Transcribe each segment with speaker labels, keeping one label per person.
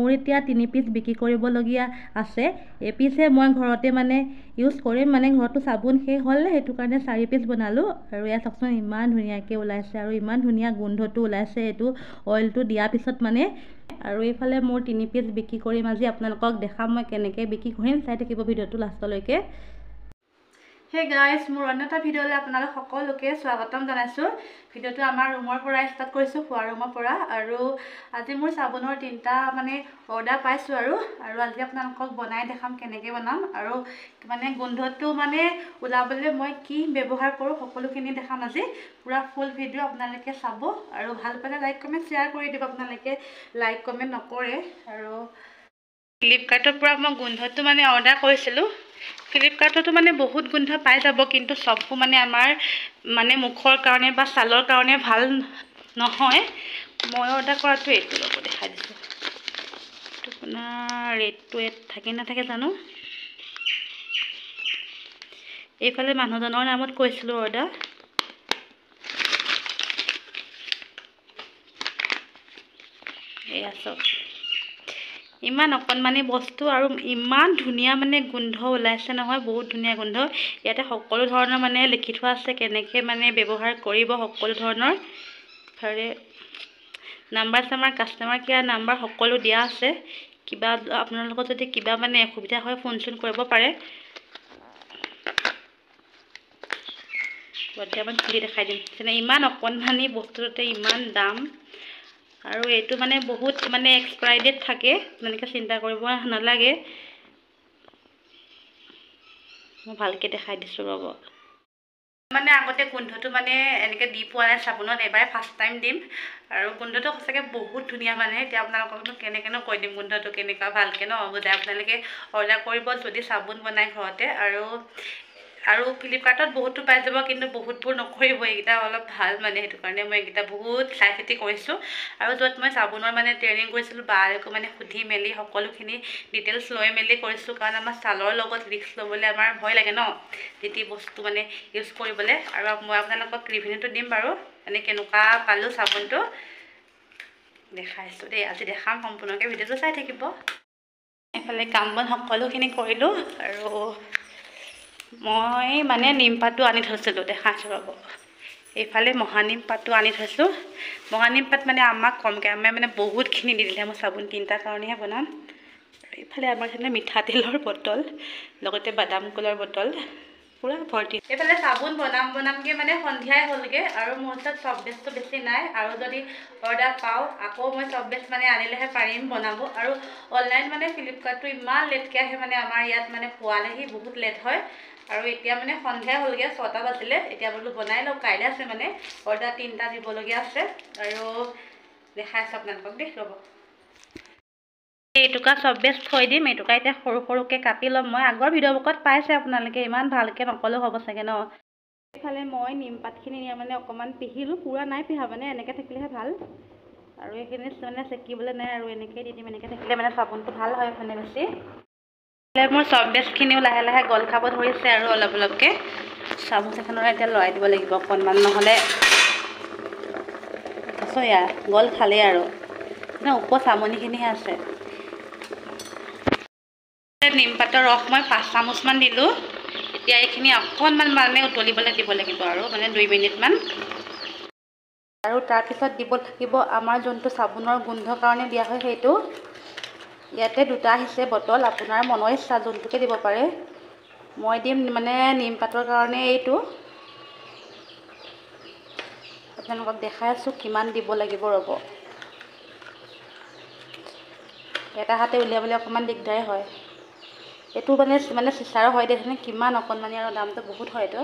Speaker 1: মোৰ এতিয়া 3 পিচ বিক্ৰী কৰিবলগীয়া আছে। এপিচে মই ঘৰতে মানে ইউজ কৰিম, মানে ঘৰতো চাবোন শেষ হ'ল, সেইটো কাৰণে 4 পিচ বনালোঁ। আৰু এয়া চাওকচোন ইমান ধুনীয়াকৈ ওলাইছে আৰু ইমান ধুনীয়া গোন্ধটো ওলাইছে এইটো অইলটো দিয়াৰ পিছত মানে। আৰু এইফালে মোৰ 3 পিচ বিক্ৰী কৰিম আজি, আপোনালোকক দেখাম মই কেনেকৈ বিক্ৰী কৰিম, চাই থাকিব ভিডিঅ'টো লাষ্টলৈকে। হে গাইজ, মোৰ অন্য এটা ভিডিঅ'লৈ আপোনালোক সকলোকে স্বাগতম জনাইছোঁ। ভিডিঅ'টো আমাৰ ৰুমৰ পৰা ষ্টাৰ্ট কৰিছোঁ, খোৱা ৰুমৰ পৰা। আৰু আজি মোৰ চাবোনৰ 3টা মানে অৰ্ডাৰ পাইছোঁ আৰু আজি আপোনালোকক বনাই দেখাম কেনেকৈ বনাম, আৰু মানে গোন্ধটো মানে ওলাবলৈ মই কি ব্যৱহাৰ কৰোঁ সকলোখিনি দেখাম আজি। পূৰা ফুল ভিডিঅ' আপোনালোকে চাব, আৰু ভাল পালে লাইক কমেণ্ট শ্বেয়াৰ কৰি দিব। আপোনালোকে লাইক কমেণ্ট নকৰে। আৰু ফ্লিপকাৰ্টৰ পৰা মই গোন্ধটো মানে অৰ্ডাৰ কৰিছিলোঁ। ফ্লিপকাৰ্টতো মানে বহুত গোন্ধ পাই যাব, কিন্তু চববোৰ মানে আমাৰ মানে মুখৰ কাৰণে বা ছালৰ কাৰণে ভাল নহয়। মই অৰ্ডাৰ কৰাটো এইটো ল'ব দেখাই দিছোঁ। এইটো আপোনাৰ ৰেটটো থাকে নাথাকে জানো। এইফালে মানুহজনৰ নামত কৰিছিলোঁ অৰ্ডাৰ। এয়া চব ইমান অকণমানি বস্তু আৰু ইমান ধুনীয়া মানে গোন্ধ ওলাইছে নহয়, বহুত ধুনীয়া গোন্ধ। ইয়াতে সকলো ধৰণৰ মানে লিখি থোৱা আছে কেনেকৈ মানে ব্যৱহাৰ কৰিব, সকলো ধৰণৰ নাম্বাৰ চাম্বাৰ, কাষ্টমাৰ কেয়াৰ নাম্বাৰ সকলো দিয়া আছে। কিবা আপোনালোকৰ যদি কিবা মানে অসুবিধা হয় ফোন চোন কৰিব পাৰে। বৰ্তমান খুলি দেখাই দিম। যেনে ইমান অকণমানি বস্তুটোতে ইমান দাম, আৰু এইটো মানে বহুত মানে এক্সপাইৰি ডেট থাকে, তেনেকৈ চিন্তা কৰিব নালাগে। মই ভালকৈ দেখাই দিছোঁ ৰ'ব। মানে আগতে গোন্ধটো মানে এনেকৈ দি পোৱা নাই চাবোনত, এবাৰ ফাৰ্ষ্ট টাইম দিম। আৰু গোন্ধটো সঁচাকৈ বহুত ধুনীয়া মানে। এতিয়া আপোনালোককনো কেনেকৈনো কৈ দিম গোন্ধটো কেনেকুৱা ভালকৈ ন বুজাই। আপোনালোকে অৰ্ডাৰ কৰিব যদি চাবোন বনাই ঘৰতে। আৰু ফ্লিপকাৰ্টত বহুতো পাই যাব, কিন্তু বহুতবোৰ নকৰিব। এইকেইটা অলপ ভাল মানে, সেইটো কাৰণে মই এইকেইটা বহুত চাই চিতি কৰিছোঁ। আৰু য'ত মই চাবোনৰ মানে ট্ৰেইনিং কৰিছিলোঁ, বাকো মানে সুধি মেলি সকলোখিনি ডিটেইলছ লৈ মেলি কৰিছোঁ। কাৰণ আমাৰ ছালৰ লগত ৰিস্ক ল'বলৈ আমাৰ ভয় লাগে ন, যি টি বস্তু মানে ইউজ কৰিবলৈ। আৰু মই আপোনালোকক ৰিভিউটো দিম বাৰু, মানে কেনেকুৱা পালোঁ চাবোনটো দেখাইছোঁ দেই। আজি দেখাম সম্পূৰ্ণকৈ, ভিডিঅ'টো চাই থাকিব। এইফালে কাম বন সকলোখিনি কৰিলোঁ, আৰু মই মানে নিমপাতো আনি থৈছিলোঁ, দেখাইছোঁ ৰ'ব। এইফালে মহানিম পাতো আনি থৈছোঁ। মহানিম পাত মানে আমাক কমকৈ, আমাৰ মানে বহুতখিনি দি দিলে। মই চাবোন 3টাৰ কাৰণেহে বনাম। এইফালে আমাৰ কাৰণে মিঠাতেলৰ বটল, লগতে বাদাম কলৰ বটল পূৰা ভৰ্তি। এইফালে চাবোন বনামকৈ মানে সন্ধিয়াই হ'লগৈ, আৰু মোৰ ওচৰত চব বেষ্টটো বেছি নাই। আৰু যদি অৰ্ডাৰ পাওঁ আকৌ মই চব বেষ্ট মানে আনিলেহে পাৰিম বনাব। আৰু অনলাইন মানে ফ্লিপকাৰ্টটো ইমান লেটকৈ আহে মানে, আমাৰ ইয়াত মানে পোৱালেহি বহুত লেট হয়। আৰু এতিয়া মানে সন্ধিয়া হ'লগৈ, 6টা বাজিলে। এতিয়া বোলো বনাই লওঁ, কাইলৈ আছে মানে অৰ্ডাৰ 3টা দিবলগীয়া আছে। আৰু দেখাইছোঁ আপোনালোকক দেই, ৰ'ব। এইটুকা চব বেষ্ট থৈ দিম। এইটুকা এতিয়া সৰু সৰুকৈ কাটি ল'ম। মই আগৰ ভিডিঅ'বোৰত পাইছে আপোনালোকে, ইমান ভালকৈ নকলেও হ'ব চাগে ন। এইফালে মই নিমপাতখিনি মানে অকণমান পিহিলোঁ, পূৰা নাই পিহা মানে, এনেকৈ থাকিলেহে ভাল। আৰু এইখিনি মানে চেকিবলৈ নাই, আৰু এনেকৈ দি দিম। এনেকৈ থাকিলে মানে চাবোনটো ভাল হয় মানে বেছি। মোৰ চব বেষ্টখিনিও লাহে লাহে গল খাব ধৰিছে, আৰু অলপ অলপকৈ চামুচ এখনৰ এতিয়া লৰাই দিব লাগিব অকণমান, নহ'লে এয়া গল খালেই আৰু ওপৰ চামনিখিনিহে আছে। নিমপাতৰ ৰস মই 5 চামুচমান দিলোঁ। এতিয়া এইখিনি অকণমান মানে উতলিবলৈ দিব লাগিব, আৰু মানে 2 মিনিটমান। আৰু তাৰপিছত দিব লাগিব আমাৰ যোনটো চাবোনৰ গোন্ধৰ কাৰণে দিয়া হয় সেইটো। ইয়াতে 2টা আহিছে বটল, আপোনাৰ মনৰ ইচ্ছা যোনটোকে দিব পাৰে। মই দিম মানে নিমপাতৰ কাৰণে এইটো। আপোনালোকক দেখাই আছোঁ কিমান দিব লাগিব, ৰ'ব। এটা হাতে উলিয়াবলৈ অকণমান দিগদাৰে হয়। এইটো মানে চিচাৰৰ হয় দেখিছেনে কিমান অকণমানি, আৰু দামটো বহুত হয় এইটো।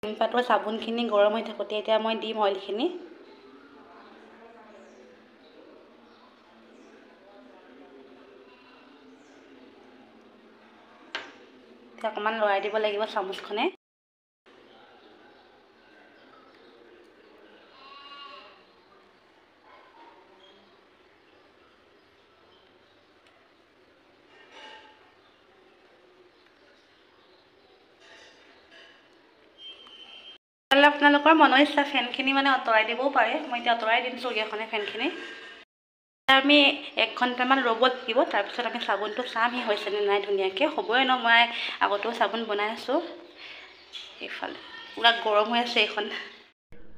Speaker 1: নিমপাতৰ চাবোনখিনি গৰম হৈ থাকোঁতে এতিয়া মই দিম অইলখিনি। অকণমান লৰাই দিব লাগিব চামুচখনে। আপোনালোকৰ মনৰ ইচ্ছা, ফেনখিনি মানে আঁতৰাই দিবও পাৰে। মই এতিয়া আঁতৰাই দিম চকী এখনে ফেনখিনি। আমি 1 ঘণ্টামান ৰ'ব লাগিব। তাৰপিছত আমি চাবোনটো চাম সি হৈছেনে নাই ধুনীয়াকৈ। হ'বই ন, মই আগতেও চাবোন বনাই আছোঁ। এইফালে পূৰা গৰম হৈ আছে এইখন।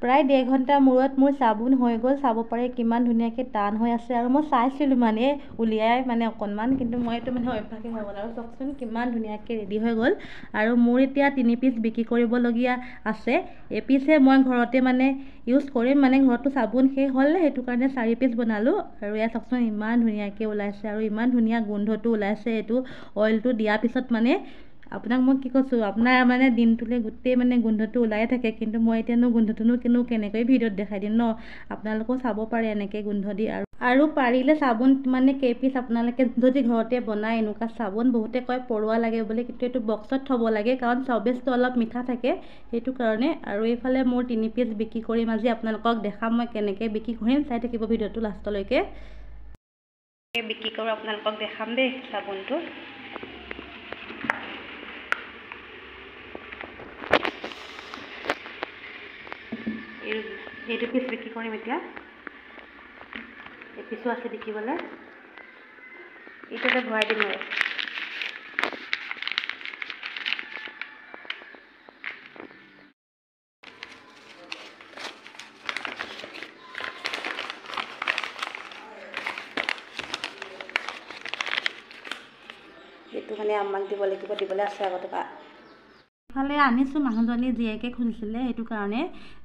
Speaker 1: প্ৰায় 1.5 ঘণ্টা মূৰত মোৰ চাবোন হৈ গ'ল। চাব পাৰে কিমান ধুনীয়াকৈ টান হৈ আছে। আৰু মই চাইছিলোঁ মানে উলিয়াই মানে অকণমান, কিন্তু মই এইটো মানে অভ্যাসে হৈ গ'ল। আৰু চাওকচোন কিমান ধুনীয়াকৈ ৰেডি হৈ গ'ল। আৰু মোৰ এতিয়া 3 পিচ বিক্ৰী কৰিবলগীয়া আছে। এপিচে মই ঘৰতে মানে ইউজ কৰিম, মানে ঘৰতো চাবোন শেষ হ'ল, সেইটো কাৰণে 4 পিচ বনালোঁ। আৰু ইয়াত চাওকচোন ইমান ধুনীয়াকৈ ওলাইছে আৰু ইমান ধুনীয়া গোন্ধটো ওলাইছে। এইটো অইলটো দিয়াৰ পিছত মানে আপোনাক মই কি কৈছোঁ, আপোনাৰ মানে দিনটোলৈ গোটেই মানে গোন্ধটো ওলাই থাকে। কিন্তু মই এতিয়ানো গোন্ধটোনো কেনেকৈ ভিডিঅ'ত দেখাই দিম ন। আপোনালোকেও চাব পাৰে এনেকৈ গোন্ধ দি। আৰু পাৰিলে চাবোন মানে কেইপিচ আপোনালোকে যদি ঘৰতে বনায় এনেকুৱা চাবোন, বহুতে কয় পৰুৱা লাগে বুলি, কিন্তু এইটো বক্সত থ'ব লাগে, কাৰণ চবেজটো অলপ মিঠা থাকে সেইটো কাৰণে। আৰু এইফালে মোৰ 3 পিচ বিক্ৰী কৰিম আজি। আপোনালোকক দেখাম মই কেনেকৈ বিক্ৰী কৰিম। চাই থাকিব ভিডিঅ'টো লাষ্টলৈকে। বিক্ৰী কৰোঁ আপোনালোকক দেখাম দেই চাবোনটো। এইটো পিচ বিক্ৰী কৰিম এতিয়া। এপিচো আছে বিকিবলৈ। এইটোতে ভৰাই দিম আৰু। এইটো মানে আমাক দিব লাগিব, দিবলৈ আছে আগতে। ইফালে আনিছোঁ, মানুহজনী জীয়েকে খুলিছিলে, সেইটো কাৰণে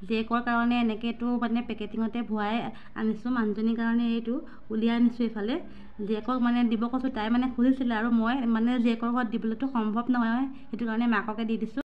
Speaker 1: জীয়েকৰ কাৰণে এনেকৈ এইটো মানে পেকেটিঙতে ভৰাই আনিছোঁ। মানুহজনীৰ কাৰণে এইটো উলিয়াই আনিছোঁ। এইফালে জীয়েকক মানে দিব কৈছোঁ, তাই মানে খুলিছিলে, আৰু মই মানে জীয়েকৰ ঘৰত দিবলৈতো সম্ভৱ নহয়, সেইটো কাৰণে মাককে দি দিছোঁ।